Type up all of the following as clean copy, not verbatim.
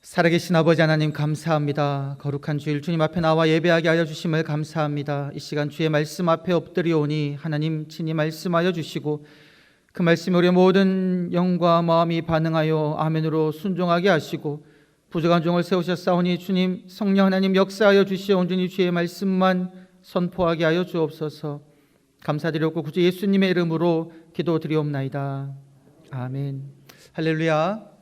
살아계신 아버지 하나님 감사합니다. 거룩한 주일 주님 앞에 나와 예배하게 하여 주심을 감사합니다. 이 시간 주의 말씀 앞에 엎드리오니 하나님 친히 말씀하여 주시고 그 말씀에 우리의 모든 영과 마음이 반응하여 아멘으로 순종하게 하시고 부족한 종을 세우셨사오니 주님 성령 하나님 역사하여 주시어 온전히 주의 말씀만 선포하게 하여 주옵소서. 감사드렸고 구주 예수님의 이름으로 기도드리옵나이다. 아멘. 할렐루야.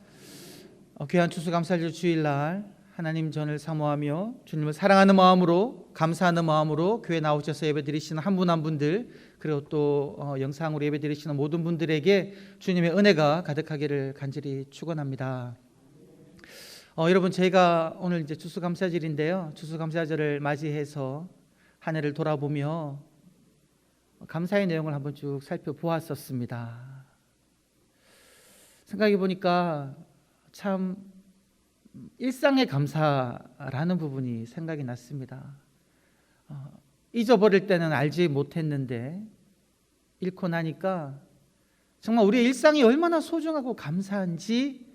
귀한 추수감사절 주일날 하나님 전을 사모하며 주님을 사랑하는 마음으로 감사하는 마음으로 교회 나오셔서 예배드리시는 한 분 한 분들, 그리고 또 영상으로 예배드리시는 모든 분들에게 주님의 은혜가 가득하기를 간절히 축원합니다. 여러분, 저희가 오늘 이제 추수감사절인데요, 추수감사절을 맞이해서 한 해를 돌아보며 감사의 내용을 한번 쭉 살펴보았었습니다. 생각해 보니까 참 일상의 감사라는 부분이 생각이 났습니다. 잊어버릴 때는 알지 못했는데 잃고 나니까 정말 우리의 일상이 얼마나 소중하고 감사한지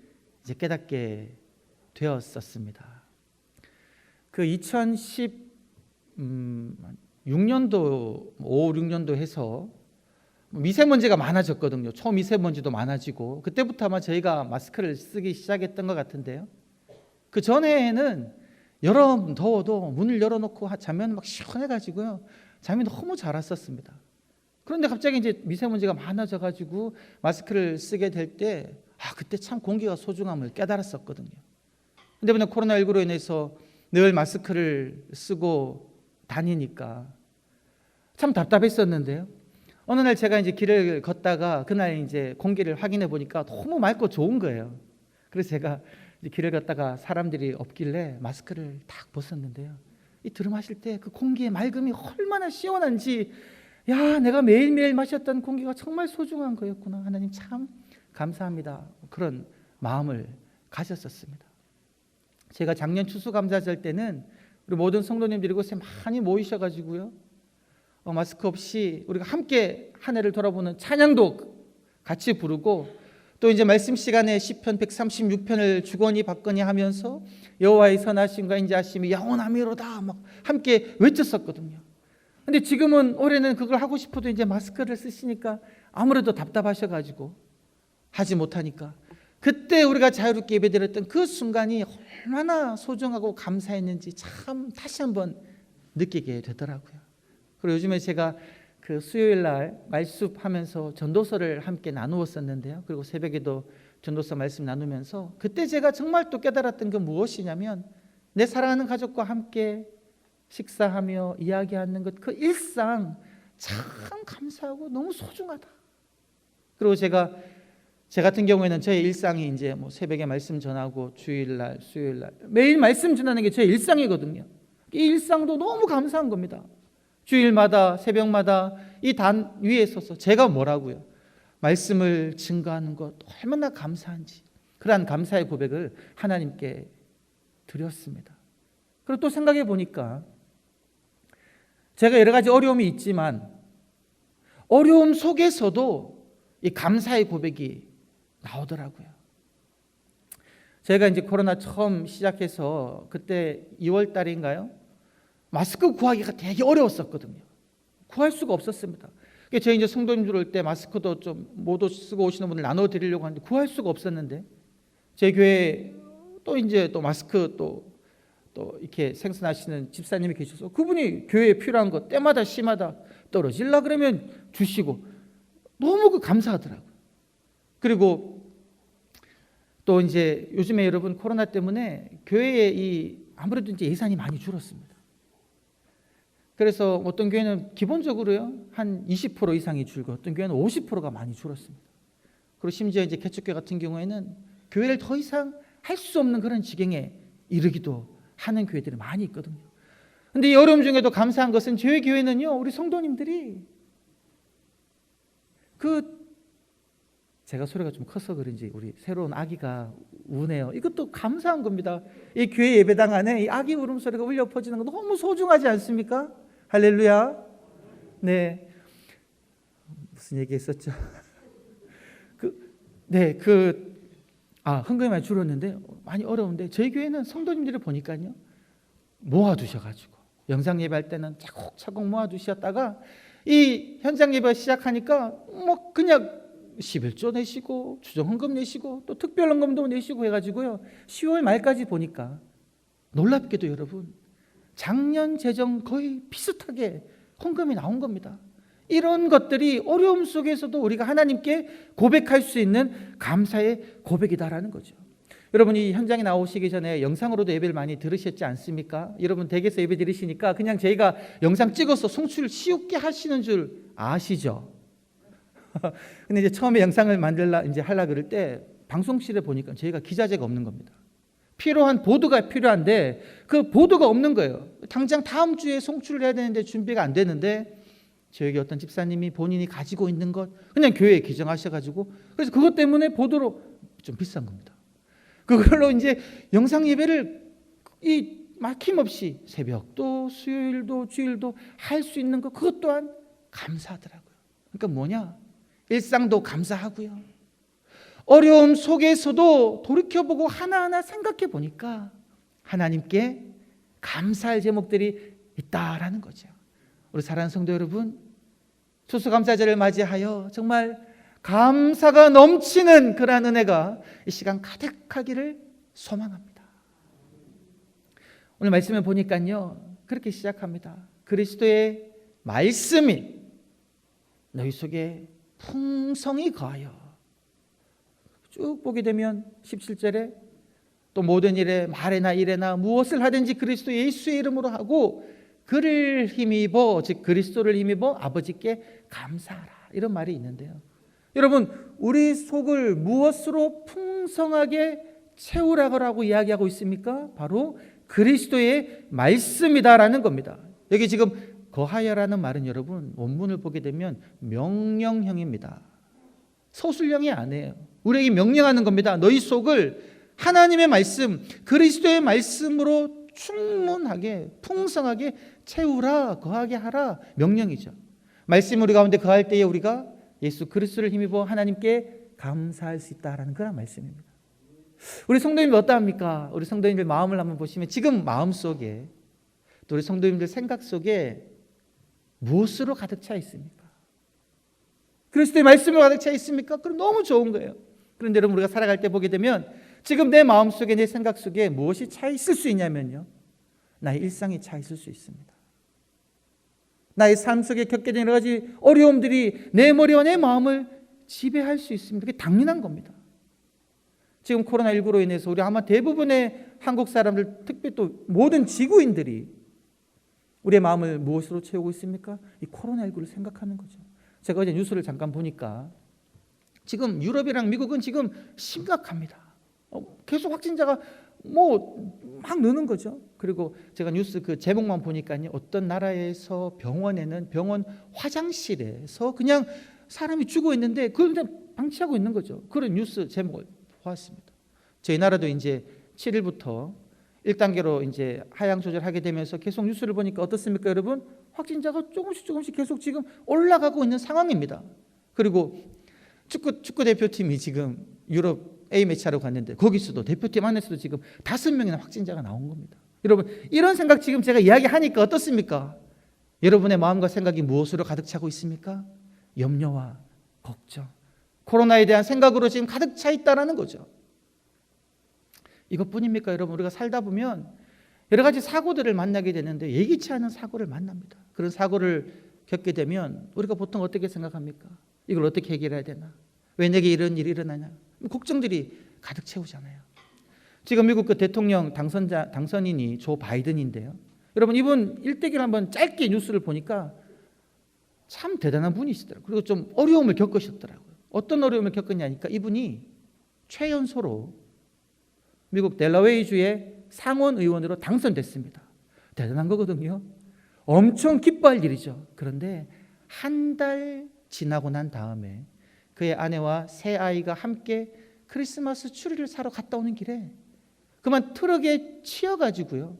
이제 깨닫게 되었었습니다. 그 2016년도 5, 6년도 해서 미세먼지가 많아졌거든요. 초미세먼지도 많아지고 그때부터 아마 저희가 마스크를 쓰기 시작했던 것 같은데요, 그 전에는 여름 더워도 문을 열어놓고 자면 막 시원해가지고요, 잠이 너무 잘 왔었습니다. 그런데 갑자기 이제 미세먼지가 많아져가지고 마스크를 쓰게 될 때 그때 참 공기가 소중함을 깨달았었거든요. 근데 이번에 코로나19로 인해서 늘 마스크를 쓰고 다니니까 참 답답했었는데요, 어느 날 제가 이제 길을 걷다가 그날 이제 공기를 확인해 보니까 너무 맑고 좋은 거예요. 그래서 제가 이제 길을 걷다가 사람들이 없길래 마스크를 딱 벗었는데요, 이 들이마실 때 그 공기의 맑음이 얼마나 시원한지, 야, 내가 매일매일 마셨던 공기가 정말 소중한 거였구나. 하나님 참 감사합니다. 그런 마음을 가졌었습니다. 제가 작년 추수감사절 때는 우리 모든 성도님들이 이곳에 많이 모이셔가지고요, 마스크 없이 우리가 함께 한 해를 돌아보는 찬양도 같이 부르고, 또 이제 말씀 시간에 시편 136편을 주거니 받거니 하면서 여호와의 선하심과 인자하심이 영원하미로다 막 함께 외쳤었거든요. 근데 지금은 올해는 그걸 하고 싶어도 이제 마스크를 쓰시니까 아무래도 답답하셔가지고 하지 못하니까, 그때 우리가 자유롭게 예배드렸던 그 순간이 얼마나 소중하고 감사했는지 참 다시 한번 느끼게 되더라고요. 그리고 요즘에 제가 그 수요일 날 말씀하면서 전도서를 함께 나누었었는데요, 그리고 새벽에도 전도서 말씀 나누면서 그때 제가 정말 또 깨달았던 게 무엇이냐면, 내 사랑하는 가족과 함께 식사하며 이야기하는 것, 그 일상 참 감사하고 너무 소중하다. 그리고 제 같은 경우에는 저의 일상이 이제 뭐 새벽에 말씀 전하고 주일날 수요일날 매일 말씀 전하는 게 저의 일상이거든요. 이 일상도 너무 감사한 겁니다. 주일마다 새벽마다 이 단 위에 서서 제가 뭐라고요, 말씀을 증거하는 것 얼마나 감사한지, 그러한 감사의 고백을 하나님께 드렸습니다. 그리고 또 생각해 보니까 제가 여러 가지 어려움이 있지만 어려움 속에서도 이 감사의 고백이 나오더라고요. 제가 이제 코로나 처음 시작해서 그때 2월 달인가요? 마스크 구하기가 되게 어려웠었거든요. 구할 수가 없었습니다. 저희 이제 성도님들 올 때 마스크도 좀 못 쓰고 오시는 분들 나눠 드리려고 하는데 구할 수가 없었는데, 제 교회에 또 이제 또 마스크 또 이렇게 생산하시는 집사님이 계셔서 그분이 교회에 필요한 거 때마다 시마다 떨어질라 그러면 주시고 너무 감사하더라고요. 그리고 또 이제 요즘에 여러분 코로나 때문에 교회에 아무래도 이제 예산이 많이 줄었습니다. 그래서 어떤 교회는 기본적으로요 한 20% 이상이 줄고 어떤 교회는 50%가 많이 줄었습니다. 그리고 심지어 이제 개척교회 같은 경우에는 교회를 더 이상 할 수 없는 그런 지경에 이르기도 하는 교회들이 많이 있거든요. 근데 이 어려움 중에도 감사한 것은 저희 교회는요, 우리 성도님들이 제가 소리가 좀 커서 그런지 우리 새로운 아기가 우네요. 이것도 감사한 겁니다. 이 교회 예배당 안에 이 아기 울음소리가 울려 퍼지는 거 너무 소중하지 않습니까? 할렐루야. 네, 무슨 얘기했었죠? 헌금이 많이 줄었는데 많이 어려운데 저희 교회는 성도님들을 보니까요 모아두셔가지고 영상 예배할 때는 차곡차곡 모아두셨다가 이 현장 예배가 시작하니까 뭐 그냥 11조 내시고 주정헌금 내시고 또 특별헌금도 내시고 해가지고요 10월 말까지 보니까 놀랍게도 여러분 작년 재정 거의 비슷하게 헌금이 나온 겁니다. 이런 것들이 어려움 속에서도 우리가 하나님께 고백할 수 있는 감사의 고백이다라는 거죠. 여러분이 현장에 나오시기 전에 영상으로도 예배를 많이 들으셨지 않습니까? 여러분 댁에서 예배 들으시니까 그냥 저희가 영상 찍어서 송출 쉬우게 하시는 줄 아시죠? 근데 이제 처음에 영상을 하려 그럴 때 방송실에 보니까 저희가 기자재가 없는 겁니다. 필요한 보드가 필요한데 그 보드가 없는 거예요. 당장 다음 주에 송출을 해야 되는데 준비가 안 되는데 저에게 어떤 집사님이 본인이 가지고 있는 것 그냥 교회에 기증하셔가지고 그래서 그것 때문에 보드로 좀 비싼 겁니다. 그걸로 이제 영상 예배를 막힘없이 새벽도 수요일도 주일도 할 수 있는 것 그것 또한 감사하더라고요. 그러니까 뭐냐? 일상도 감사하고요. 어려움 속에서도 돌이켜보고 하나하나 생각해 보니까 하나님께 감사할 제목들이 있다라는 거죠. 우리 사랑하는 성도 여러분, 추수감사절을 맞이하여 정말 감사가 넘치는 그러한 은혜가 이 시간 가득하기를 소망합니다. 오늘 말씀을 보니까요 그렇게 시작합니다. 그리스도의 말씀이 너희 속에 풍성히 거하여 쭉 보게 되면 17절에 또 모든 일에 말에나 일에나 무엇을 하든지 그리스도 예수의 이름으로 하고 그를 힘입어 즉 그리스도를 힘입어 아버지께 감사하라 이런 말이 있는데요. 여러분 우리 속을 무엇으로 풍성하게 채우라고 이야기하고 있습니까? 바로 그리스도의 말씀이다라는 겁니다. 여기 지금 거하여라는 말은 여러분 원문을 보게 되면 명령형입니다. 서술형이 아니에요. 우리에게 명령하는 겁니다. 너희 속을 하나님의 말씀 그리스도의 말씀으로 충분하게 풍성하게 채우라 거하게 하라 명령이죠. 말씀 우리 가운데 거할 때에 우리가 예수 그리스도를 힘입어 하나님께 감사할 수 있다라는 그런 말씀입니다. 우리 성도님들 어떠합니까? 우리 성도님들 마음을 한번 보시면 지금 마음속에 또 우리 성도님들 생각 속에 무엇으로 가득 차 있습니까? 그리스도의 말씀으로 가득 차 있습니까? 그럼 너무 좋은 거예요. 그런데 여러분 우리가 살아갈 때 보게 되면 지금 내 마음속에 내 생각 속에 무엇이 차 있을 수 있냐면요 나의 일상이 차 있을 수 있습니다. 나의 삶 속에 겪게 된 여러 가지 어려움들이 내 머리와 내 마음을 지배할 수 있습니다. 그게 당연한 겁니다. 지금 코로나19로 인해서 우리 아마 대부분의 한국 사람들 특히 또 모든 지구인들이 우리의 마음을 무엇으로 채우고 있습니까? 이 코로나19를 생각하는 거죠. 제가 어제 뉴스를 잠깐 보니까 지금 유럽이랑 미국은 지금 심각합니다. 계속 확진자가 막 느는 거죠. 그리고 제가 뉴스 그 제목만 보니까요 어떤 나라에서 병원에는 병원 화장실에서 그냥 사람이 죽어 있는데 그걸 그냥 방치하고 있는 거죠. 그런 뉴스 제목을 보았습니다. 저희 나라도 이제 7일부터 1단계로 이제 하향 조절하게 되면서 계속 뉴스를 보니까 어떻습니까, 여러분? 확진자가 조금씩 계속 지금 올라가고 있는 상황입니다. 그리고 축구 대표팀이 지금 유럽 A매치하러 갔는데 거기서도 대표팀 안에서도 지금 5명이나 확진자가 나온 겁니다. 여러분 이런 생각 지금 제가 이야기하니까 어떻습니까? 여러분의 마음과 생각이 무엇으로 가득 차고 있습니까? 염려와 걱정, 코로나에 대한 생각으로 지금 가득 차 있다는 거죠. 이것뿐입니까? 여러분 우리가 살다 보면 여러 가지 사고들을 만나게 되는데 예기치 않은 사고를 만납니다. 그런 사고를 겪게 되면 우리가 보통 어떻게 생각합니까? 이걸 어떻게 해결해야 되나? 왜 내게 이런 일이 일어나냐? 걱정들이 가득 채우잖아요. 지금 미국 그 대통령 당선인이 조 바이든인데요. 여러분 이분 일대기를 한번 짧게 뉴스를 보니까 참 대단한 분이시더라고요. 그리고 좀 어려움을 겪으셨더라고요. 어떤 어려움을 겪었냐니까 이분이 최연소로 미국 델라웨이주의 상원 의원으로 당선됐습니다. 대단한 거거든요. 엄청 기뻐할 일이죠. 그런데 한 달 지나고 난 다음에 그의 아내와 새 아이가 함께 크리스마스 추리를 사러 갔다 오는 길에 그만 트럭에 치여가지고요.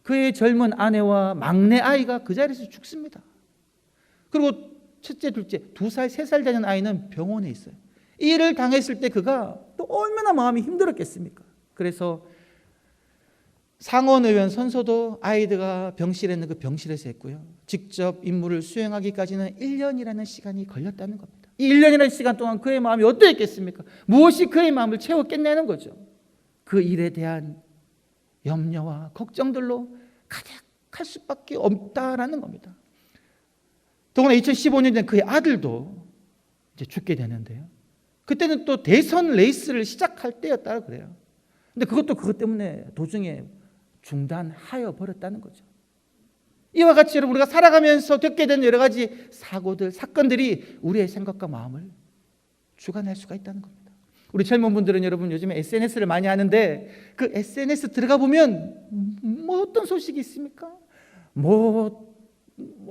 그의 젊은 아내와 막내 아이가 그 자리에서 죽습니다. 그리고 첫째, 둘째, 2살, 3살 되는 아이는 병원에 있어요. 이 일을 당했을 때 그가 또 얼마나 마음이 힘들었겠습니까? 그래서 상원의원 선서도 아이들과 병실에 있는 그 병실에서 했고요. 직접 임무를 수행하기까지는 1년이라는 시간이 걸렸다는 겁니다. 이 1년이라는 시간 동안 그의 마음이 어떠했겠습니까? 무엇이 그의 마음을 채웠겠냐는 거죠. 그 일에 대한 염려와 걱정들로 가득할 수밖에 없다라는 겁니다. 더구나 2015년에 그의 아들도 이제 죽게 되는데요. 그때는 또 대선 레이스를 시작할 때였다 그래요. 근데 그것도 그것 때문에 도중에 중단하여 버렸다는 거죠. 이와 같이 여러분 우리가 살아가면서 겪게 된 여러 가지 사고들, 사건들이 우리의 생각과 마음을 주관할 수가 있다는 겁니다. 우리 젊은 분들은 여러분 요즘에 SNS를 많이 하는데 그 SNS 들어가 보면 뭐 어떤 소식이 있습니까? 뭐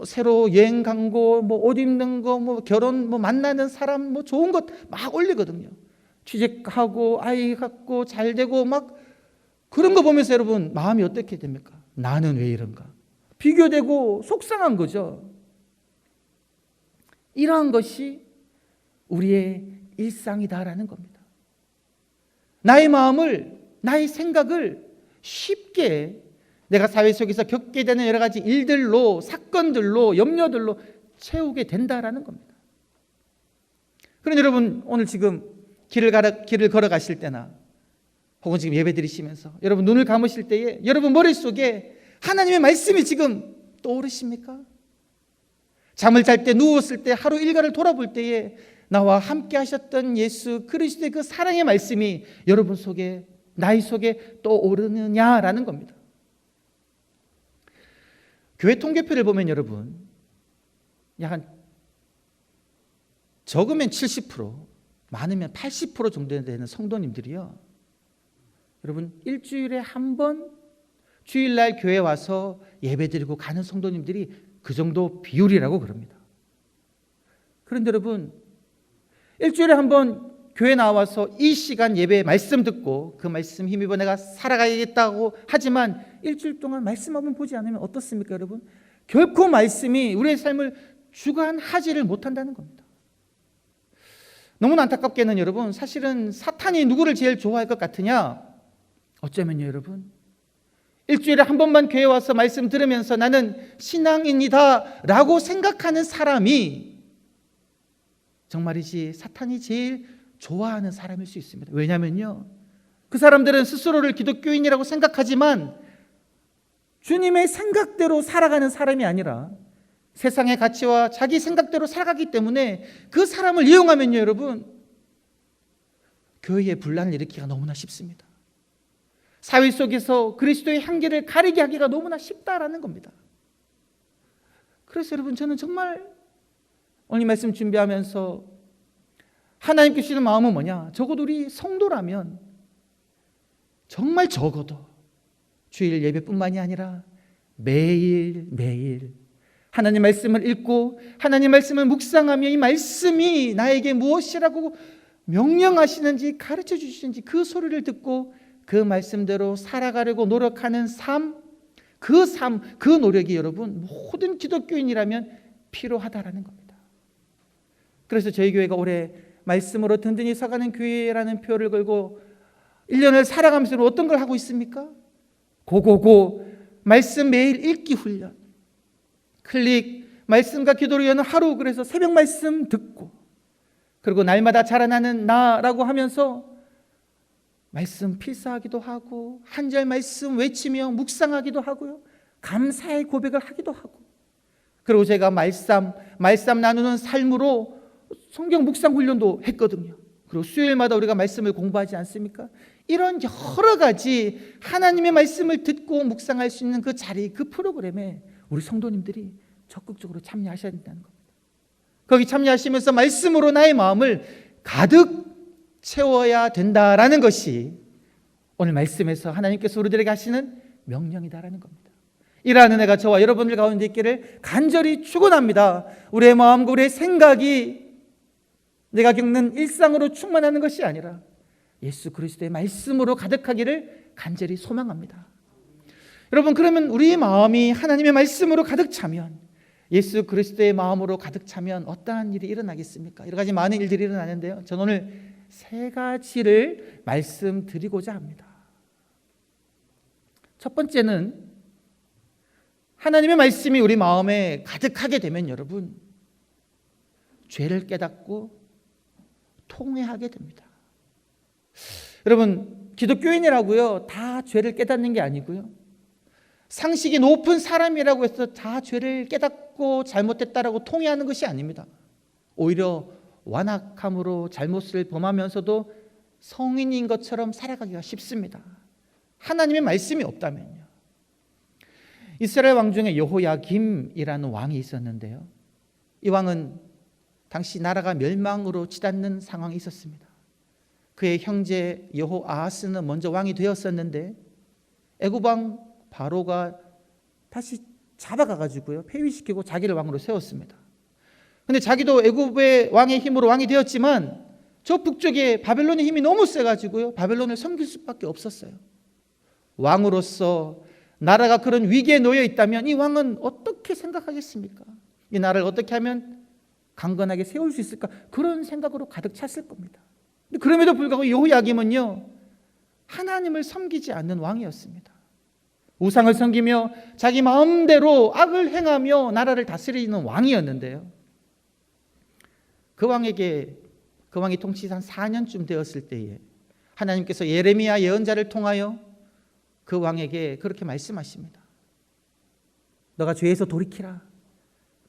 새로 여행 간 거, 뭐 옷 입는 거, 뭐 결혼, 뭐 만나는 사람, 뭐 좋은 것 막 올리거든요. 취직하고 아이 갖고 잘 되고 막 그런 거 보면서 여러분 마음이 어떻게 됩니까? 나는 왜 이런가? 비교되고 속상한 거죠. 이러한 것이 우리의 일상이다라는 겁니다. 나의 마음을, 나의 생각을 쉽게 내가 사회 속에서 겪게 되는 여러 가지 일들로, 사건들로, 염려들로 채우게 된다라는 겁니다. 그런데 여러분 오늘 지금 길을 걸어가실 때나 혹은 지금 예배 드리시면서 여러분 눈을 감으실 때에 여러분 머릿속에 하나님의 말씀이 지금 떠오르십니까? 잠을 잘 때, 누웠을 때, 하루 일과를 돌아볼 때에 나와 함께 하셨던 예수 그리스도의 그 사랑의 말씀이 여러분 속에, 나의 속에 떠오르느냐라는 겁니다. 교회 통계표를 보면 여러분 약 적으면 70%, 많으면 80% 정도 되는 성도님들이요, 여러분 일주일에 한 번 주일날 교회 와서 예배드리고 가는 성도님들이 그 정도 비율이라고 그럽니다. 그런데 여러분 일주일에 한 번 교회 나와서 이 시간 예배 말씀 듣고 그 말씀 힘입어 내가 살아가야겠다고 하지만 일주일 동안 말씀 한번 보지 않으면 어떻습니까 여러분? 결코 말씀이 우리의 삶을 주관하지를 못한다는 겁니다. 너무나 안타깝게는 여러분 사실은 사탄이 누구를 제일 좋아할 것 같으냐? 어쩌면요 여러분 일주일에 한 번만 교회 와서 말씀 들으면서 나는 신앙인이다 라고 생각하는 사람이 정말이지 사탄이 제일 좋아하는 사람일 수 있습니다. 왜냐하면요 그 사람들은 스스로를 기독교인이라고 생각하지만 주님의 생각대로 살아가는 사람이 아니라 세상의 가치와 자기 생각대로 살아가기 때문에 그 사람을 이용하면요 여러분 교회에 분란을 일으키기가 너무나 쉽습니다. 사회 속에서 그리스도의 향기를 가리게 하기가 너무나 쉽다라는 겁니다. 그래서 여러분 저는 정말 오늘 말씀 준비하면서 하나님께 주시는 마음은 뭐냐? 적어도 우리 성도라면 정말 적어도 주일 예배뿐만이 아니라 매일 하나님 말씀을 읽고 하나님 말씀을 묵상하며 이 말씀이 나에게 무엇이라고 명령하시는지 가르쳐 주시는지 그 소리를 듣고 그 말씀대로 살아가려고 노력하는 삶, 그 노력이 여러분 모든 기독교인이라면 필요하다라는 겁니다. 그래서 저희 교회가 올해 말씀으로 든든히 서가는 교회라는 표를 걸고 1년을 살아가면서 어떤 걸 하고 있습니까? 고고고 말씀 매일 읽기 훈련, 클릭 말씀과 기도를 여는 하루, 그래서 새벽 말씀 듣고 그리고 날마다 자라나는 나라고 하면서 말씀 필사하기도 하고 한 절 말씀 외치며 묵상하기도 하고요, 감사의 고백을 하기도 하고, 그리고 제가 말씀 나누는 삶으로 성경 묵상 훈련도 했거든요. 그리고 수요일마다 우리가 말씀을 공부하지 않습니까? 이런 여러 가지 하나님의 말씀을 듣고 묵상할 수 있는 그 자리, 그 프로그램에 우리 성도님들이 적극적으로 참여하셔야 된다는 겁니다. 거기 참여하시면서 말씀으로 나의 마음을 가득 채워야 된다라는 것이 오늘 말씀에서 하나님께서 우리들에게 하시는 명령이다라는 겁니다. 이러한 은혜가 저와 여러분들 가운데 있기를 간절히 축원합니다. 우리의 마음과 우리의 생각이 내가 겪는 일상으로 충만하는 것이 아니라 예수 그리스도의 말씀으로 가득하기를 간절히 소망합니다. 여러분, 그러면 우리 마음이 하나님의 말씀으로 가득 차면, 예수 그리스도의 마음으로 가득 차면 어떠한 일이 일어나겠습니까? 여러 가지 많은 일들이 일어나는데요, 저는 오늘 세 가지를 말씀드리고자 합니다. 첫 번째는 하나님의 말씀이 우리 마음에 가득하게 되면 여러분 죄를 깨닫고 통회하게 됩니다. 여러분 기독교인이라고요 다 죄를 깨닫는 게 아니고요, 상식이 높은 사람이라고 해서 다 죄를 깨닫고 잘못했다라고 통회하는 것이 아닙니다. 오히려 완악함으로 잘못을 범하면서도 성인인 것처럼 살아가기가 쉽습니다. 하나님의 말씀이 없다면요. 이스라엘 왕 중에 여호야김이라는 왕이 있었는데요, 이 왕은 당시 나라가 멸망으로 치닫는 상황이 있었습니다. 그의 형제 여호아하스는 먼저 왕이 되었었는데 애굽 왕 바로가 다시 잡아가지고요 폐위시키고 자기를 왕으로 세웠습니다. 근데 자기도 애굽의 왕의 힘으로 왕이 되었지만 저 북쪽에 바벨론의 힘이 너무 세가지고요 바벨론을 섬길 수밖에 없었어요. 왕으로서 나라가 그런 위기에 놓여 있다면 이 왕은 어떻게 생각하겠습니까? 이 나라를 어떻게 하면 강건하게 세울 수 있을까? 그런 생각으로 가득 찼을 겁니다. 그럼에도 불구하고 여호야김은요 하나님을 섬기지 않는 왕이었습니다. 우상을 섬기며 자기 마음대로 악을 행하며 나라를 다스리는 왕이었는데요, 그 왕이 통치 한 4년쯤 되었을 때에 하나님께서 예레미야 예언자를 통하여 그 왕에게 그렇게 말씀하십니다. 너가 죄에서 돌이키라.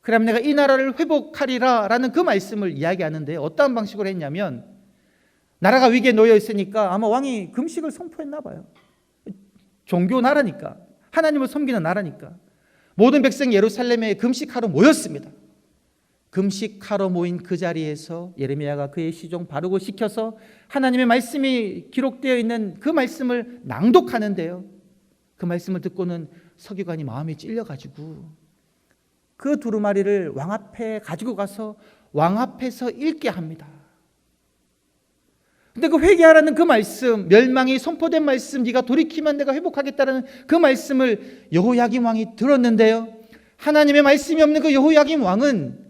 그럼 내가 이 나라를 회복하리라 라는 그 말씀을 이야기하는데 어떠한 방식으로 했냐면, 나라가 위기에 놓여 있으니까 아마 왕이 금식을 선포했나 봐요. 종교 나라니까, 하나님을 섬기는 나라니까 모든 백성이 예루살렘에 금식하러 모였습니다. 금식하러 모인 그 자리에서 예레미야가 그의 시종 바룩을 시켜서 하나님의 말씀이 기록되어 있는 그 말씀을 낭독하는데요, 그 말씀을 듣고는 서기관이 마음이 찔려가지고 그 두루마리를 왕 앞에 가지고 가서 왕 앞에서 읽게 합니다. 근데 그 회개하라는 그 말씀, 멸망이 선포된 말씀, 네가 돌이키면 내가 회복하겠다라는 그 말씀을 여호야김 왕이 들었는데요, 하나님의 말씀이 없는 그 여호야김 왕은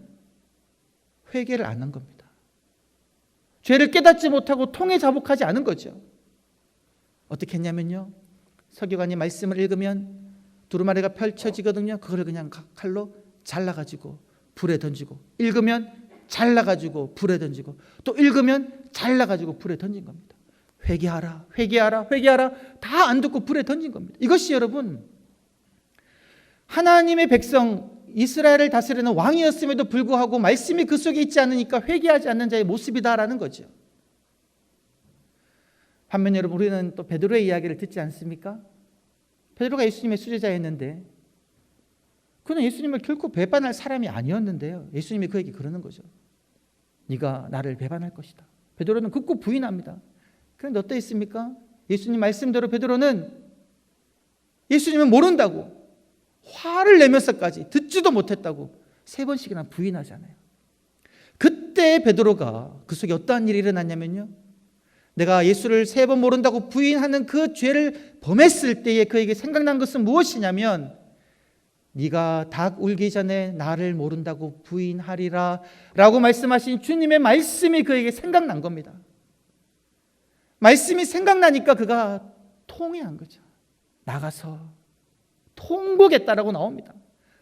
회개를 안 한 겁니다. 죄를 깨닫지 못하고 통해 자복하지 않은 거죠. 어떻게 했냐면요, 서기관이 말씀을 읽으면 두루마리가 펼쳐지거든요. 그걸 그냥 칼로 잘라가지고 불에 던지고, 읽으면 잘라가지고 불에 던지고, 또 읽으면 잘라가지고 불에 던진 겁니다. 회개하라, 회개하라, 회개하라 다 안 듣고 불에 던진 겁니다. 이것이 여러분 하나님의 백성 이스라엘을 다스리는 왕이었음에도 불구하고 말씀이 그 속에 있지 않으니까 회개하지 않는 자의 모습이다라는 거죠. 반면 여러분 우리는 또 베드로의 이야기를 듣지 않습니까? 베드로가 예수님의 수제자였는데 그는 예수님을 결코 배반할 사람이 아니었는데요, 예수님이 그에게 그러는 거죠. 네가 나를 배반할 것이다. 베드로는 극구 부인합니다. 그런데 어떠했습니까? 예수님 말씀대로 베드로는 예수님은 모른다고 화를 내면서까지 듣지도 못했다고 3번씩이나 부인하잖아요. 그때 베드로가 그 속에 어떠한 일이 일어났냐면요, 내가 예수를 3번 모른다고 부인하는 그 죄를 범했을 때에 그에게 생각난 것은 무엇이냐면, 네가 닭 울기 전에 나를 모른다고 부인하리라 라고 말씀하신 주님의 말씀이 그에게 생각난 겁니다. 말씀이 생각나니까 그가 통회한 거죠. 나가서 통곡했다라고 나옵니다.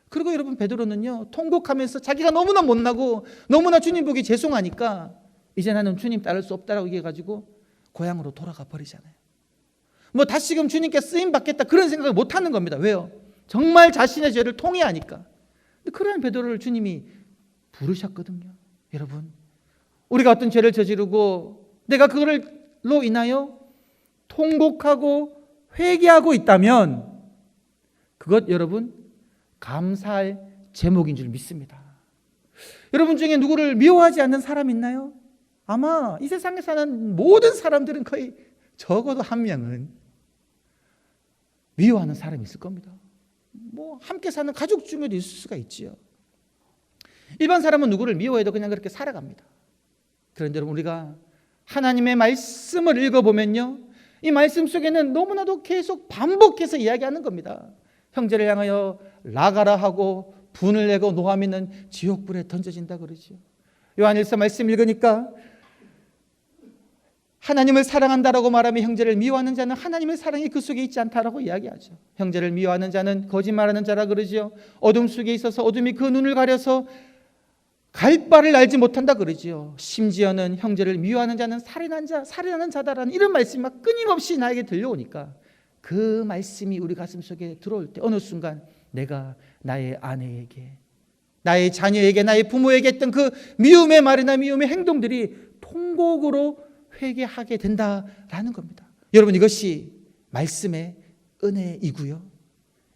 그리고 여러분 베드로는요 통곡하면서 자기가 너무나 못나고 너무나 주님 보기 죄송하니까 이제 나는 주님 따를 수 없다라고 얘기해가지고 고향으로 돌아가 버리잖아요. 뭐 다시금 주님께 쓰임 받겠다 그런 생각을 못하는 겁니다. 왜요? 정말 자신의 죄를 통회하니까. 그러한 베드로를 주님이 부르셨거든요. 여러분 우리가 어떤 죄를 저지르고 내가 그걸로 인하여 통곡하고 회개하고 있다면 그것 여러분 감사할 제목인 줄 믿습니다. 여러분 중에 누구를 미워하지 않는 사람 있나요? 아마 이 세상에 사는 모든 사람들은 거의 적어도 한 명은 미워하는 사람이 있을 겁니다. 뭐 함께 사는 가족 중에도 있을 수가 있지요. 일반 사람은 누구를 미워해도 그냥 그렇게 살아갑니다. 그런데 여러분 우리가 하나님의 말씀을 읽어보면요 이 말씀 속에는 너무나도 계속 반복해서 이야기하는 겁니다. 형제를 향하여 나가라 하고 분을 내고 노함 있는 지옥불에 던져진다 그러죠. 요한일서 말씀 읽으니까 하나님을 사랑한다라고 말하며 형제를 미워하는 자는 하나님의 사랑이 그 속에 있지 않다라고 이야기하죠. 형제를 미워하는 자는 거짓말하는 자라 그러죠. 어둠 속에 있어서 어둠이 그 눈을 가려서 갈 바를 알지 못한다 그러지요. 심지어는 형제를 미워하는 자는 살인하는 자다라는 이런 말씀이 막 끊임없이 나에게 들려오니까 그 말씀이 우리 가슴 속에 들어올 때 어느 순간 내가 나의 아내에게, 나의 자녀에게, 나의 부모에게 했던 그 미움의 말이나 미움의 행동들이 통곡으로 회개하게 된다라는 겁니다. 여러분, 이것이 말씀의 은혜이고요.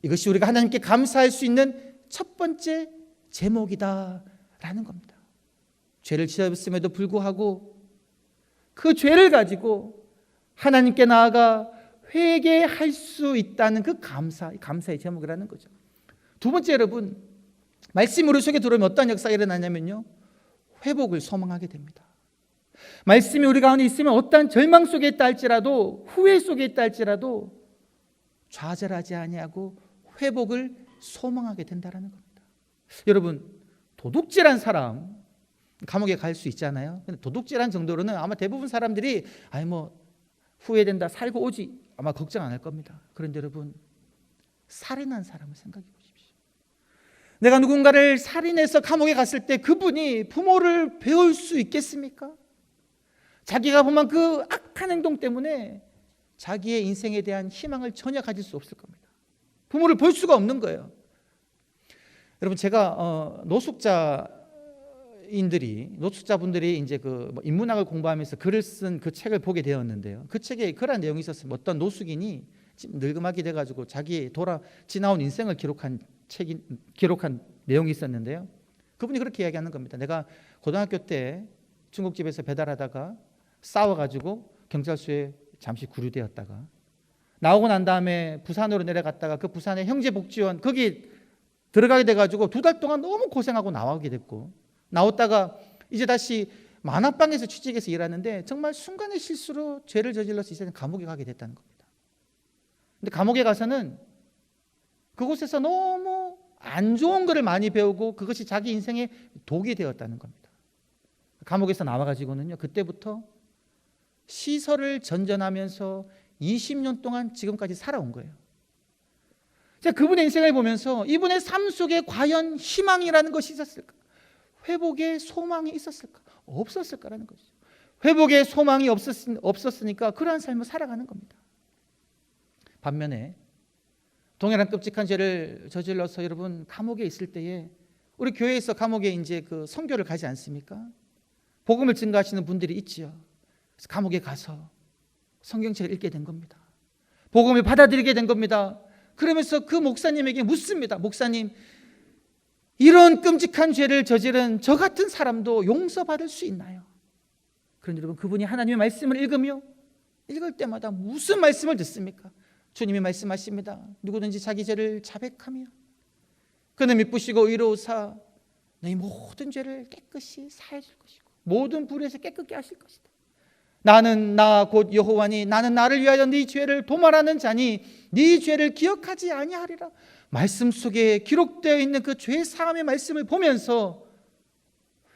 이것이 우리가 하나님께 감사할 수 있는 첫 번째 제목이다라는 겁니다. 죄를 지었음에도 불구하고 그 죄를 가지고 하나님께 나아가 회개할 수 있다는 그 감사의 제목이라는 거죠. 두 번째, 여러분, 말씀이 우리 속에 들어오면 어떤 역사가 일어나냐면요, 회복을 소망하게 됩니다. 말씀이 우리 가운데 있으면 어떠한 절망 속에 있다 할지라도, 후회 속에 있다 할지라도 좌절하지 아니하고 회복을 소망하게 된다는 겁니다. 여러분, 도둑질한 사람 감옥에 갈 수 있잖아요. 근데 도둑질한 정도로는 아마 대부분 사람들이 후회된다, 살고 오지 아마 걱정 안 할 겁니다. 그런데 여러분, 살인한 사람을 생각해 보십시오. 내가 누군가를 살인해서 감옥에 갔을 때 그분이 부모를 배울 수 있겠습니까? 자기가 범한 그 악한 행동 때문에 자기의 인생에 대한 희망을 전혀 가질 수 없을 겁니다. 부모를 볼 수가 없는 거예요. 여러분, 제가 노숙자분들이 이제 그 인문학을 공부하면서 글을 쓴 그 책을 보게 되었는데요. 그 책에 그런 내용이 있었습니다. 어떤 노숙인이 늙음하게 돼가지고 자기 지나온 인생을 기록한 내용이 있었는데요. 그분이 그렇게 이야기하는 겁니다. 내가 고등학교 때 중국집에서 배달하다가 싸워가지고 경찰서에 잠시 구류되었다가 나오고 난 다음에 부산으로 내려갔다가 그 부산의 형제복지원 거기 들어가게 돼가지고 2달 동안 너무 고생하고 나오게 됐고, 나왔다가 이제 다시 만화방에서 취직해서 일하는데 정말 순간의 실수로 죄를 저질러서 이제는 감옥에 가게 됐다는 겁니다. 근데 감옥에 가서는 그곳에서 너무 안 좋은 것을 많이 배우고 그것이 자기 인생의 독이 되었다는 겁니다. 감옥에서 나와가지고는요, 그때부터 시설을 전전하면서 20년 동안 지금까지 살아온 거예요. 제가 그분의 인생을 보면서 이분의 삶 속에 과연 희망이라는 것이 있었을까? 회복의 소망이 있었을까? 없었을까라는 거죠. 회복의 소망이 없었으니까 그러한 삶을 살아가는 겁니다. 반면에 동일한 끔찍한 죄를 저질러서 여러분 감옥에 있을 때에 우리 교회에서 감옥에 이제 그 선교를 가지 않습니까? 복음을 증거하시는 분들이 있지요. 그래서 감옥에 가서 성경책을 읽게 된 겁니다. 복음을 받아들이게 된 겁니다. 그러면서 그 목사님에게 묻습니다. 목사님, 이런 끔찍한 죄를 저지른 저 같은 사람도 용서받을 수 있나요? 그런데 여러분, 그분이 하나님의 말씀을 읽을 때마다 무슨 말씀을 듣습니까? 주님이 말씀하십니다. 누구든지 자기 죄를 자백하며 그는 미쁘시고 의로우사 너희 모든 죄를 깨끗이 사해 줄 것이고 모든 불에서 깨끗게 하실 것이다. 나는 나 곧 여호와니 나는 나를 위하여 네 죄를 도말하는 자니 네 죄를 기억하지 아니하리라. 말씀 속에 기록되어 있는 그 죄 사함의 말씀을 보면서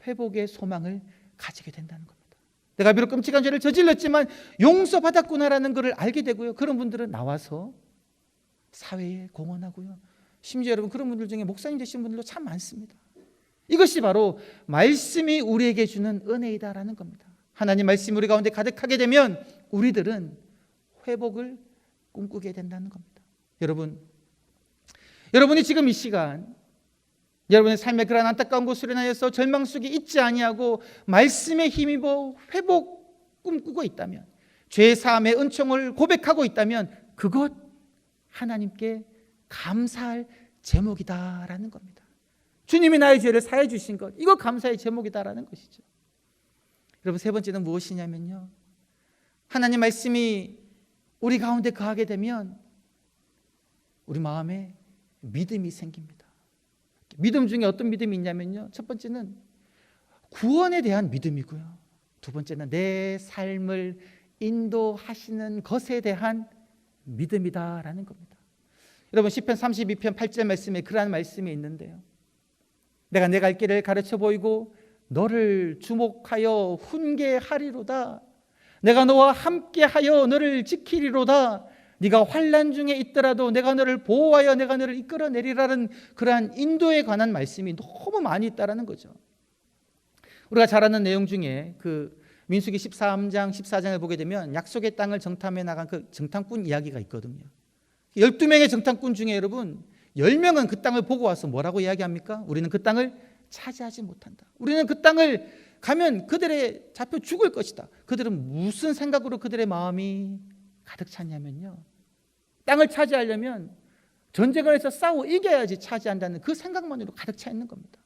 회복의 소망을 가지게 된다는 겁니다. 내가 비록 끔찍한 죄를 저질렀지만 용서받았구나라는 것을 알게 되고요. 그런 분들은 나와서 사회에 공헌하고요. 심지어 여러분, 그런 분들 중에 목사님 되신 분들도 참 많습니다. 이것이 바로 말씀이 우리에게 주는 은혜이다라는 겁니다. 하나님 말씀이 우리 가운데 가득하게 되면 우리들은 회복을 꿈꾸게 된다는 겁니다. 여러분이 지금 이 시간 여러분의 삶의 그러한 안타까운 곳으로 인하여서 절망 속에 있지 아니하고 말씀에 힘입어 회복 꿈꾸고 있다면, 죄 사함의 은총을 고백하고 있다면 그것 하나님께 감사할 제목이다라는 겁니다. 주님이 나의 죄를 사해 주신 것, 이거 감사의 제목이다라는 것이죠. 여러분, 세 번째는 무엇이냐면요, 하나님 말씀이 우리 가운데 거하게 되면 우리 마음에 믿음이 생깁니다. 믿음 중에 어떤 믿음이 있냐면요, 첫 번째는 구원에 대한 믿음이고요, 두 번째는 내 삶을 인도하시는 것에 대한 믿음이다라는 겁니다. 여러분, 시편 32편 8절 말씀에 그러한 말씀이 있는데요, 내가 내 갈 길을 가르쳐 보이고 너를 주목하여 훈계하리로다. 내가 너와 함께하여 너를 지키리로다. 네가 환난 중에 있더라도 내가 너를 보호하여 내가 너를 이끌어내리라는 그러한 인도에 관한 말씀이 너무 많이 있다라는 거죠. 우리가 잘 아는 내용 중에 그 민수기 13장 14장을 보게 되면 약속의 땅을 정탐해 나간 그 정탐꾼 이야기가 있거든요. 12명의 정탐꾼 중에 여러분 10명은 그 땅을 보고 와서 뭐라고 이야기합니까? 우리는 그 땅을 차지하지 못한다. 우리는 그 땅을 가면 그들의 잡혀 죽을 것이다. 그들은 무슨 생각으로 그들의 마음이 가득 찼냐면요, 땅을 차지하려면 전쟁을 해서 싸워 이겨야지 차지한다는 그 생각만으로 가득 차 있는 겁니다.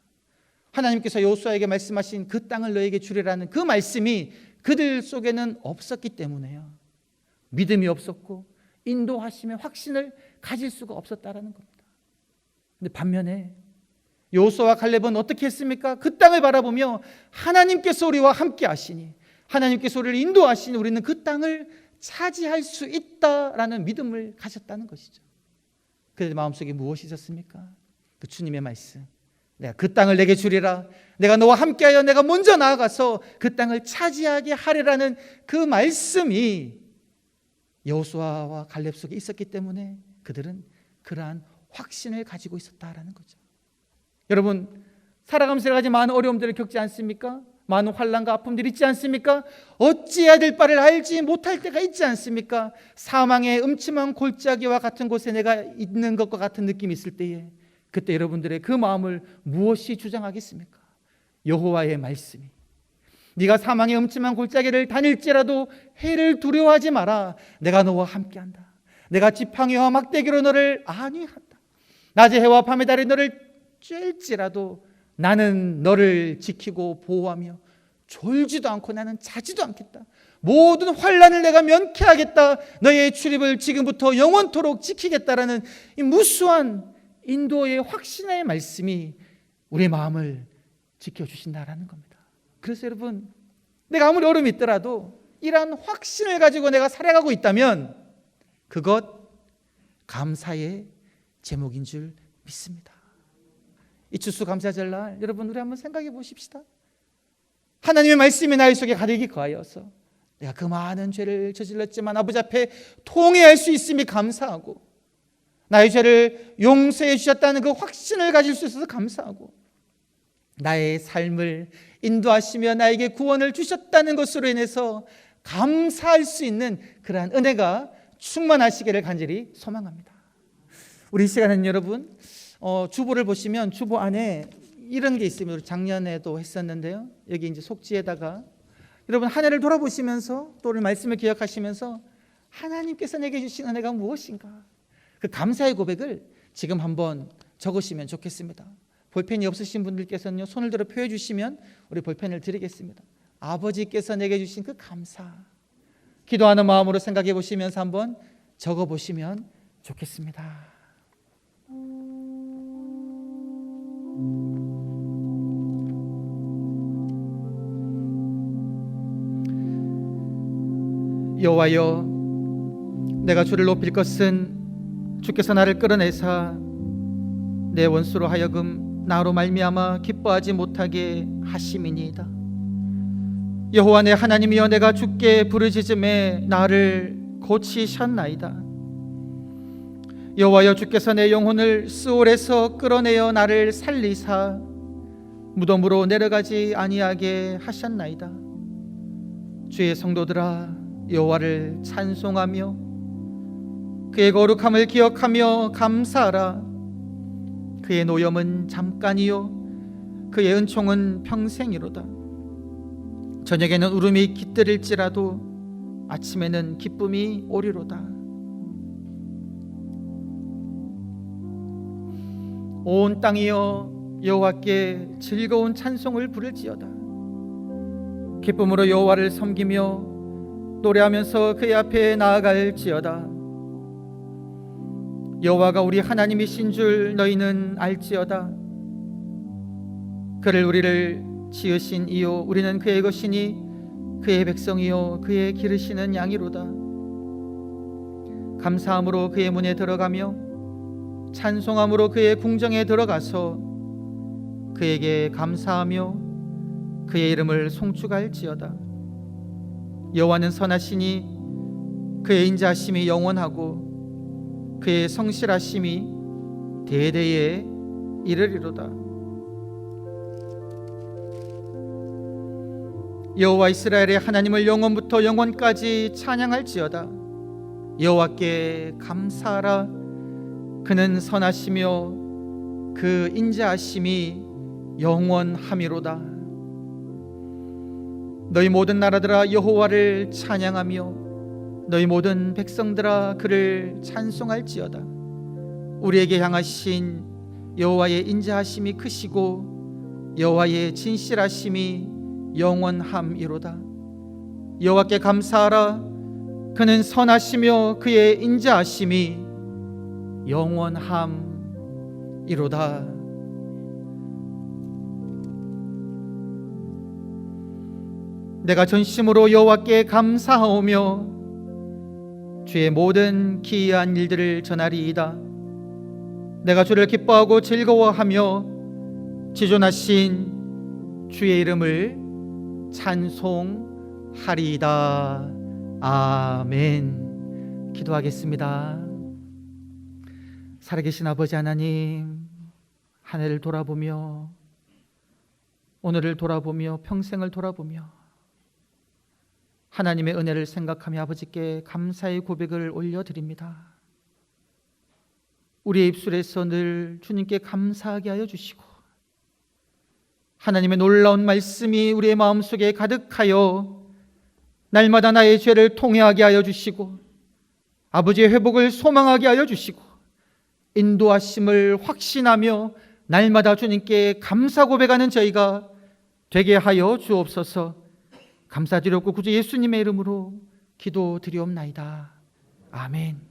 하나님께서 여호수아에게 말씀하신 그 땅을 너에게 주리라는 그 말씀이 그들 속에는 없었기 때문에요, 믿음이 없었고 인도하심의 확신을 가질 수가 없었다라는 겁니다. 근데 반면에 여호수아와 칼렙은 어떻게 했습니까? 그 땅을 바라보며 하나님께서 우리와 함께 하시니, 하나님께서 우리를 인도하시니 우리는 그 땅을 차지할 수 있다라는 믿음을 가졌다는 것이죠. 그들의 마음속에 무엇이 있었습니까? 그 주님의 말씀, 내가 그 땅을 내게 주리라, 내가 너와 함께하여 내가 먼저 나아가서 그 땅을 차지하게 하리라는 그 말씀이 여호수아와 갈렙 속에 있었기 때문에 그들은 그러한 확신을 가지고 있었다라는 거죠. 여러분, 살아가면서 여러 가지 많은 어려움들을 겪지 않습니까? 많은 환난과 아픔들이 있지 않습니까? 어찌해야 될 바를 알지 못할 때가 있지 않습니까? 사망의 음침한 골짜기와 같은 곳에 내가 있는 것과 같은 느낌이 있을 때에, 그때 여러분들의 그 마음을 무엇이 주장하겠습니까? 여호와의 말씀이, 네가 사망의 음침한 골짜기를 다닐지라도 해를 두려워하지 마라, 내가 너와 함께한다. 내가 지팡이와 막대기로 너를 안위한다. 낮에 해와 밤의 달에 너를 쬐일지라도 나는 너를 지키고 보호하며 졸지도 않고 나는 자지도 않겠다. 모든 환난을 내가 면케하겠다. 너의 출입을 지금부터 영원토록 지키겠다라는 이 무수한 인도의 확신의 말씀이 우리의 마음을 지켜주신다라는 겁니다. 그래서 여러분, 내가 아무리 어려움이 있더라도 이러한 확신을 가지고 내가 살아가고 있다면 그것 감사의 제목인 줄 믿습니다. 이 추수감사절날 여러분, 우리 한번 생각해 보십시다. 하나님의 말씀이 나의 속에 가득히 거하여서 내가 그 많은 죄를 저질렀지만 아버지 앞에 통회할 수 있음이 감사하고, 나의 죄를 용서해 주셨다는 그 확신을 가질 수 있어서 감사하고, 나의 삶을 인도하시며 나에게 구원을 주셨다는 것으로 인해서 감사할 수 있는 그러한 은혜가 충만하시기를 간절히 소망합니다. 우리 이 시간은 여러분, 주보를 보시면 주보 안에 이런 게 있습니다. 작년에도 했었는데요, 여기 이제 속지에다가 여러분 한 해를 돌아보시면서 또 오늘 말씀을 기억하시면서 하나님께서 내게 주신 은혜가 무엇인가, 그 감사의 고백을 지금 한번 적으시면 좋겠습니다. 볼펜이 없으신 분들께서는요, 손을 들어 표해 주시면 우리 볼펜을 드리겠습니다. 아버지께서 내게 주신 그 감사, 기도하는 마음으로 생각해 보시면서 한번 적어 보시면 좋겠습니다. 여호와여, 내가 주를 높일 것은 주께서 나를 끌어내사 내 원수로 하여금 나로 말미암아 기뻐하지 못하게 하심이니이다. 여호와 내 하나님이여, 내가 주께 부르짖음에 나를 고치셨나이다. 여호와여, 주께서 내 영혼을 스올에서 끌어내어 나를 살리사 무덤으로 내려가지 아니하게 하셨나이다. 주의 성도들아, 여호와를 찬송하며 그의 거룩함을 기억하며 감사하라. 그의 노염은 잠깐이요 그의 은총은 평생이로다. 저녁에는 울음이 깃들일지라도 아침에는 기쁨이 오리로다. 온 땅이여, 여호와께 즐거운 찬송을 부를지어다. 기쁨으로 여호와를 섬기며 노래하면서 그의 앞에 나아갈지어다. 여호와가 우리 하나님이신 줄 너희는 알지어다. 그를 우리를 지으신 이요 우리는 그의 것이니 그의 백성이요 그의 기르시는 양이로다. 감사함으로 그의 문에 들어가며 찬송함으로 그의 궁정에 들어가서 그에게 감사하며 그의 이름을 송축할지어다. 여호와는 선하시니 그의 인자하심이 영원하고 그의 성실하심이 대대에 이르리로다. 여호와 이스라엘의 하나님을 영원부터 영원까지 찬양할지어다. 여호와께 감사하라. 그는 선하시며 그 인자하심이 영원함이로다. 너희 모든 나라들아 여호와를 찬양하며 너희 모든 백성들아 그를 찬송할지어다. 우리에게 향하신 여호와의 인자하심이 크시고 여호와의 진실하심이 영원함이로다. 여호와께 감사하라. 그는 선하시며 그의 인자하심이 영원함이로다. 내가 전심으로 여호와께 감사하오며 주의 모든 기이한 일들을 전하리이다. 내가 주를 기뻐하고 즐거워하며 지존하신 주의 이름을 찬송하리이다. 아멘. 기도하겠습니다. 살아계신 아버지 하나님, 한 해를 돌아보며 오늘을 돌아보며 평생을 돌아보며 하나님의 은혜를 생각하며 아버지께 감사의 고백을 올려드립니다. 우리의 입술에서 늘 주님께 감사하게 하여 주시고 하나님의 놀라운 말씀이 우리의 마음속에 가득하여 날마다 나의 죄를 통회하게 하여 주시고 아버지의 회복을 소망하게 하여 주시고 인도하심을 확신하며 날마다 주님께 감사 고백하는 저희가 되게 하여 주옵소서. 감사드렸고 구주 예수님의 이름으로 기도드리옵나이다. 아멘.